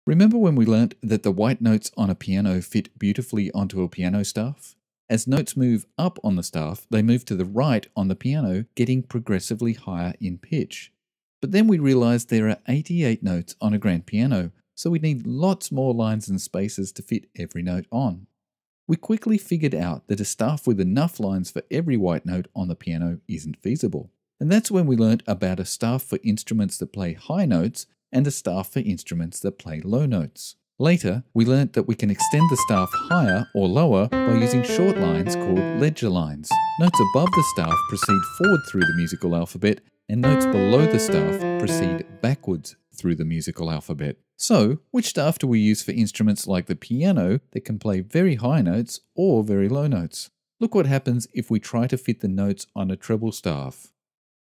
Remember when we learnt that the white notes on a piano fit beautifully onto a piano staff? As notes move up on the staff, they move to the right on the piano, getting progressively higher in pitch. But then we realized there are 88 notes on a grand piano, so we need lots more lines and spaces to fit every note on. We quickly figured out that a staff with enough lines for every white note on the piano isn't feasible. And that's when we learnt about a staff for instruments that play high notes and a staff for instruments that play low notes. Later, we learnt that we can extend the staff higher or lower by using short lines called ledger lines. Notes above the staff proceed forward through the musical alphabet, and notes below the staff proceed backwards through the musical alphabet. So, which staff do we use for instruments like the piano that can play very high notes or very low notes? Look what happens if we try to fit the notes on a treble staff.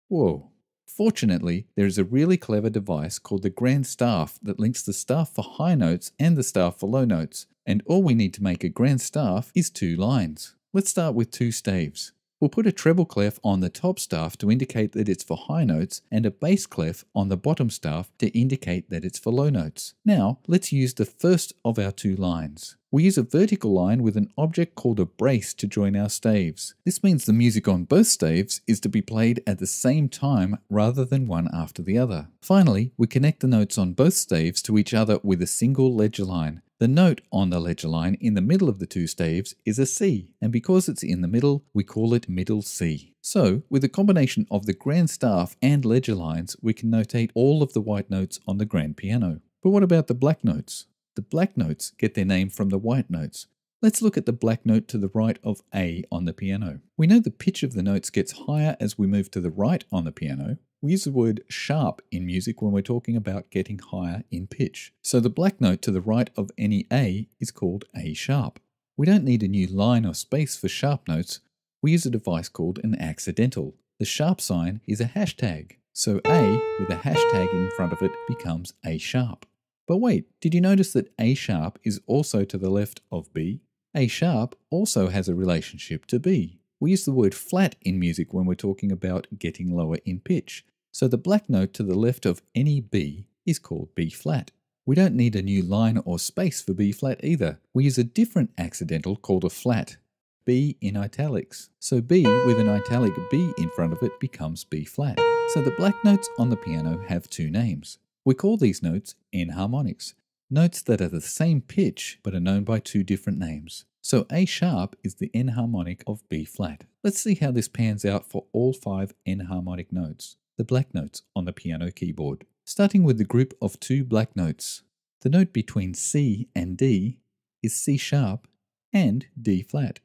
Whoa. Fortunately, there is a really clever device called the grand staff that links the staff for high notes and the staff for low notes, and all we need to make a grand staff is 2 lines. Let's start with 2 staves. We'll put a treble clef on the top staff to indicate that it's for high notes and a bass clef on the bottom staff to indicate that it's for low notes. Now, let's use the first of our 2 lines. We use a vertical line with an object called a brace to join our staves. This means the music on both staves is to be played at the same time rather than one after the other. Finally, we connect the notes on both staves to each other with a single ledger line. The note on the ledger line in the middle of the 2 staves is a C, and because it's in the middle, we call it middle C. So, with a combination of the grand staff and ledger lines, we can notate all of the white notes on the grand piano. But what about the black notes? The black notes get their name from the white notes. Let's look at the black note to the right of A on the piano. We know the pitch of the notes gets higher as we move to the right on the piano. We use the word sharp in music when we're talking about getting higher in pitch. So the black note to the right of any A is called A sharp. We don't need a new line or space for sharp notes. We use a device called an accidental. The sharp sign is a hashtag. So A with a hashtag in front of it becomes A sharp. But wait, did you notice that A sharp is also to the left of B? A sharp also has a relationship to B. We use the word flat in music when we're talking about getting lower in pitch. So the black note to the left of any B is called B flat. We don't need a new line or space for B flat either. We use a different accidental called a flat, B in italics. So B with an italic B in front of it becomes B flat. So the black notes on the piano have 2 names. We call these notes enharmonics, notes that are the same pitch but are known by 2 different names. So A sharp is the enharmonic of B flat. Let's see how this pans out for all 5 enharmonic notes, the black notes on the piano keyboard. Starting with the group of 2 black notes. The note between C and D is C sharp and D flat.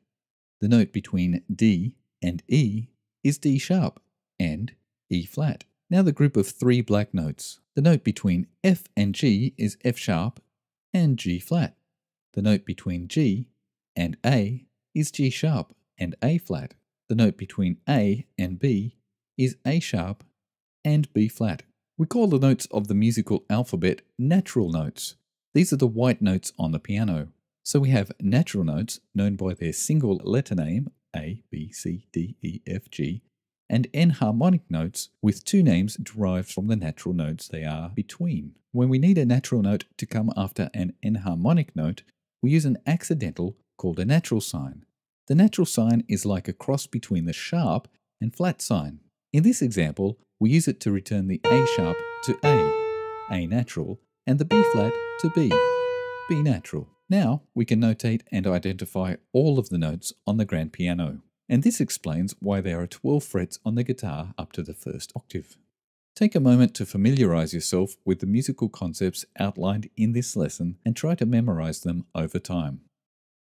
The note between D and E is D sharp and E flat. Now the group of 3 black notes. The note between F and G is F sharp and G flat. The note between G and A is G sharp and A flat. The note between A and B is A sharp and B flat. We call the notes of the musical alphabet natural notes. These are the white notes on the piano. So we have natural notes known by their single letter name, A, B, C, D, E, F, G, and enharmonic notes with 2 names derived from the natural notes they are between. When we need a natural note to come after an enharmonic note, we use an accidental called a natural sign. The natural sign is like a cross between the sharp and flat sign. In this example, we use it to return the A sharp to A natural, and the B flat to B natural. Now we can notate and identify all of the notes on the grand piano. And this explains why there are 12 frets on the guitar up to the 1st octave. Take a moment to familiarize yourself with the musical concepts outlined in this lesson and try to memorize them over time.